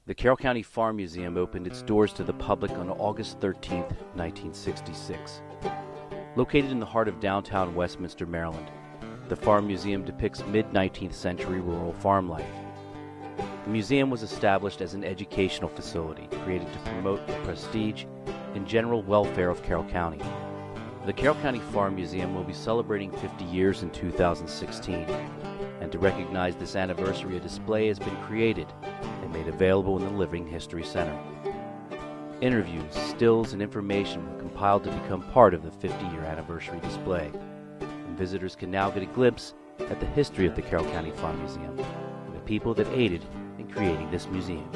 The Carroll County Farm Museum opened its doors to the public on August 13, 1966. Located in the heart of downtown Westminster, Maryland, the Farm Museum depicts mid-19th century rural farm life. The museum was established as an educational facility created to promote the prestige and general welfare of Carroll County. The Carroll County Farm Museum will be celebrating 50 years in 2016, and to recognize this anniversary, a display has been created and made available in the Living History Center. Interviews, stills, and information were compiled to become part of the 50-year anniversary display, and visitors can now get a glimpse at the history of the Carroll County Farm Museum and the people that aided in creating this museum.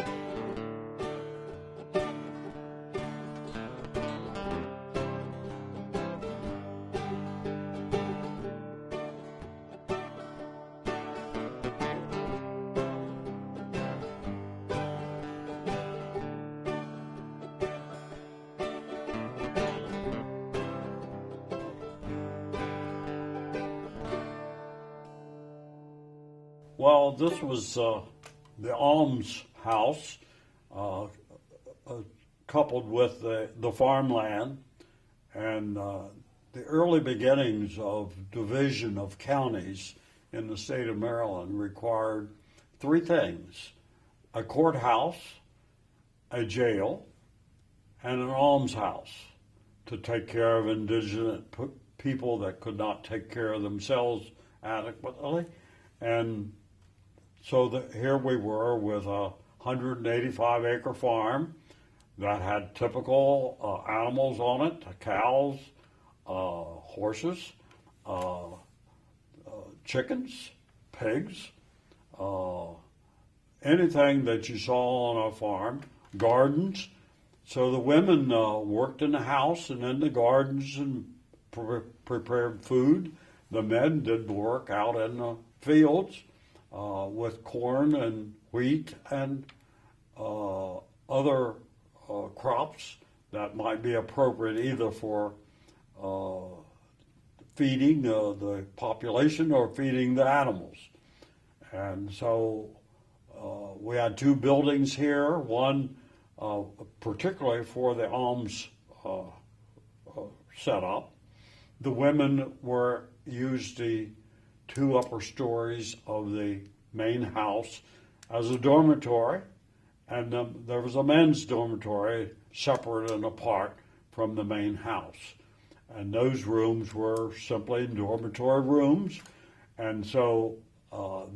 Well, this was the Alms House, coupled with the farmland, and the early beginnings of division of counties in the state of Maryland required three things: a courthouse, a jail, and an almshouse to take care of indigent people that could not take care of themselves adequately. And so here we were with a 185-acre farm that had typical animals on it: cows, horses, chickens, pigs, anything that you saw on a farm, gardens. So the women worked in the house and in the gardens and prepared food. The men did work out in the fields with corn and wheat and other crops that might be appropriate either for feeding the population or feeding the animals. And so we had two buildings here, one particularly for the alms setup. The women used the two upper stories of the main house as a dormitory, and there was a men's dormitory separate and apart from the main house. And those rooms were simply dormitory rooms, and so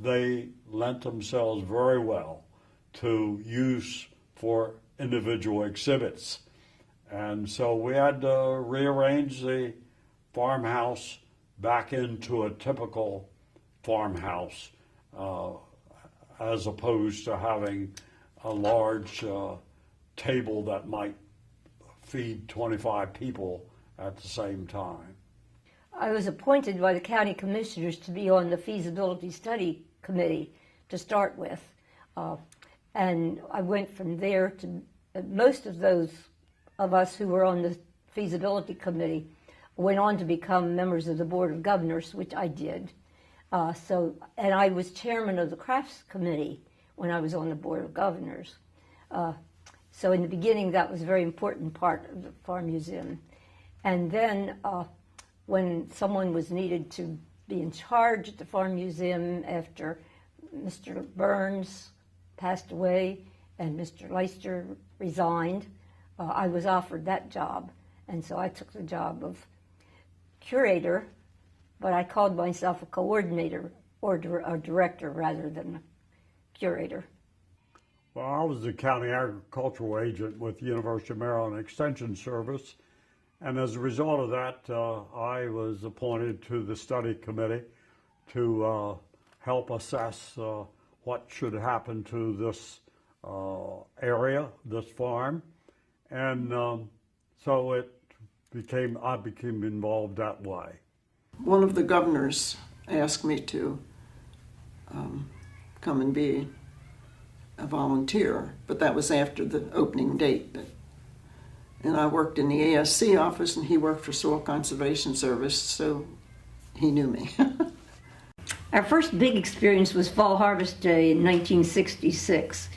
they lent themselves very well to use for individual exhibits. And so we had to rearrange the farmhouse back into a typical farmhouse, as opposed to having a large table that might feed 25 people at the same time. I was appointed by the county commissioners to be on the feasibility study committee to start with, and I went from there to most of those of us who were on the feasibility committee went on to become members of the Board of Governors, which I did. And I was chairman of the crafts committee when I was on the Board of Governors. So in the beginning, that was a very important part of the Farm Museum. And then when someone was needed to be in charge at the Farm Museum after Mr. Burns passed away and Mr. Leister resigned, I was offered that job. And so I took the job of curator, but I called myself a coordinator or a director rather than a curator. Well, I was the county agricultural agent with the University of Maryland Extension Service, and as a result of that, I was appointed to the study committee to help assess what should happen to this area, this farm, and so I became involved that way. One of the governors asked me to come and be a volunteer, but that was after the opening date. And I worked in the ASC office, and he worked for Soil Conservation Service, so he knew me. Our first big experience was Fall Harvest Day in 1966.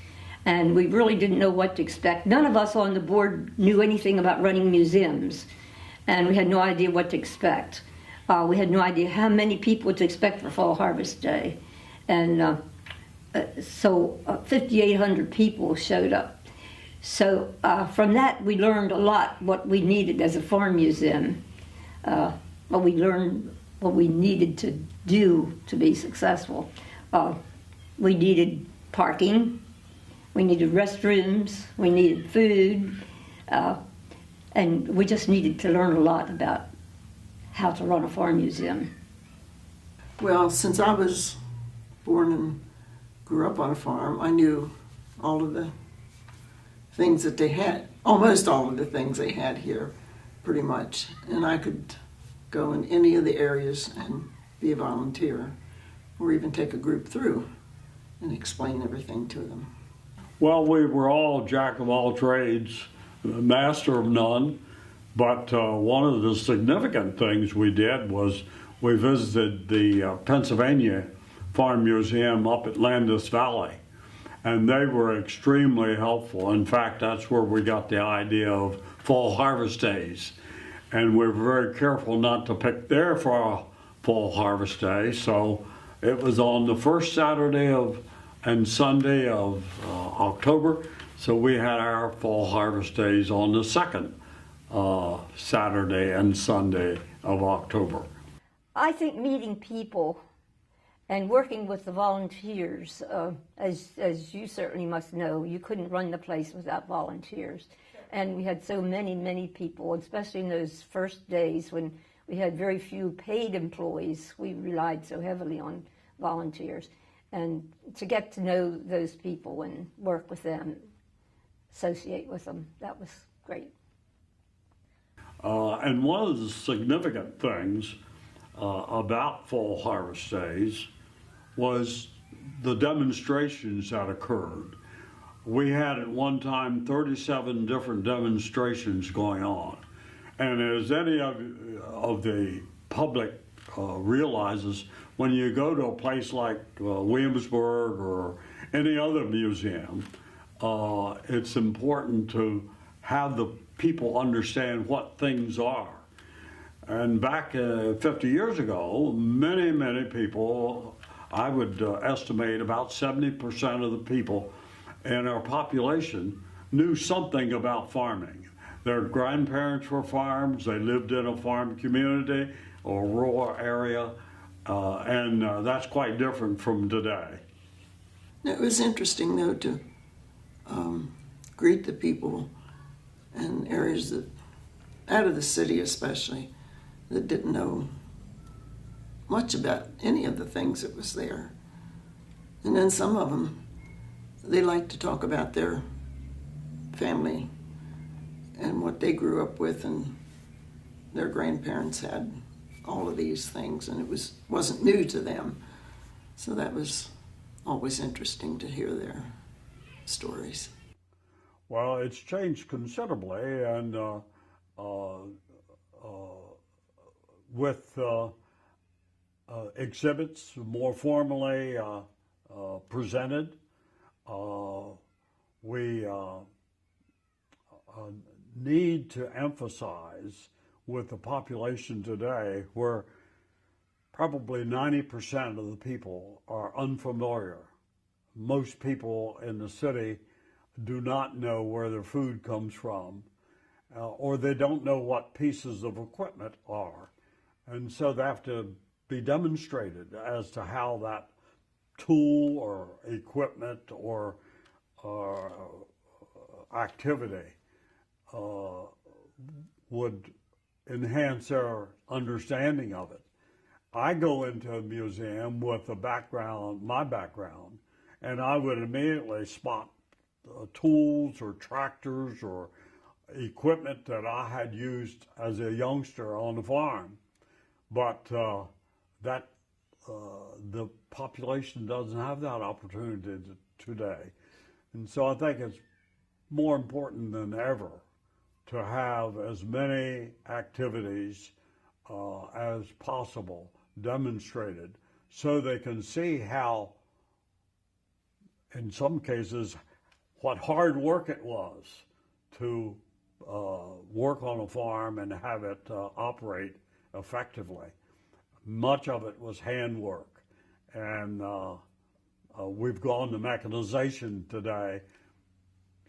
and we really didn't know what to expect. None of us on the board knew anything about running museums, and we had no idea what to expect. We had no idea how many people to expect for Fall Harvest Day. And so 5,800 people showed up. So from that, we learned a lot what we needed as a farm museum. We learned what we needed to do to be successful. We needed parking, we needed restrooms, we needed food, and we just needed to learn a lot about how to run a farm museum. Well, since I was born and grew up on a farm, I knew all of the things that they had, almost all of the things they had here, pretty much. And I could go in any of the areas and be a volunteer, or even take a group through and explain everything to them. Well, we were all jack of all trades, master of none, but one of the significant things we did was we visited the Pennsylvania Farm Museum up at Landis Valley, and they were extremely helpful. In fact, that's where we got the idea of Fall Harvest Days, and we were very careful not to pick their Fall Harvest Day, so it was on the first Saturday and Sunday of October, so we had our Fall Harvest Days on the second Saturday and Sunday of October. I think meeting people and working with the volunteers, as you certainly must know, you couldn't run the place without volunteers. And we had so many people, especially in those first days when we had very few paid employees. We relied so heavily on volunteers. And to get to know those people and work with them, associate with them, that was great. And one of the significant things about Fall Harvest Days was the demonstrations that occurred. We had at one time 37 different demonstrations going on. And as any of the public realizes, when you go to a place like Williamsburg or any other museum, it's important to have the people understand what things are. And back 50 years ago, many people, I would estimate about 70% of the people in our population knew something about farming. Their grandparents were farms, they lived in a farm community or rural area, and that's quite different from today. It was interesting, though, to greet the people in areas that, out of the city especially, that didn't know much about any of the things that was there. And then some of them, they liked to talk about their family and what they grew up with, and their grandparents had all of these things, and it wasn't new to them. So that was always interesting to hear their stories. Well, it's changed considerably, and with exhibits more formally presented, we need to emphasize with the population today, where probably 90% of the people are unfamiliar. Most people in the city do not know where their food comes from, or they don't know what pieces of equipment are. And so they have to be demonstrated as to how that tool or equipment or activity would enhance their understanding of it. I go into a museum with a background, my background, and I would immediately spot tools or tractors or equipment that I had used as a youngster on the farm. But the population doesn't have that opportunity today. And so I think it's more important than ever to have as many activities as possible demonstrated, so they can see how, in some cases, what hard work it was to work on a farm and have it operate effectively. Much of it was handwork, and we've gone to mechanization today.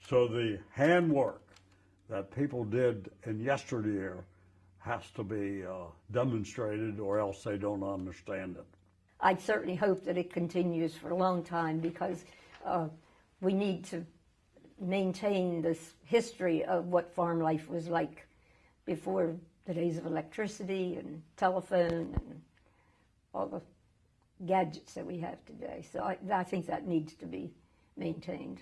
So the handwork that people did in yesteryear has to be demonstrated, or else they don't understand it. I'd certainly hope that it continues for a long time, because we need to maintain this history of what farm life was like before the days of electricity and telephone and all the gadgets that we have today. So I think that needs to be maintained.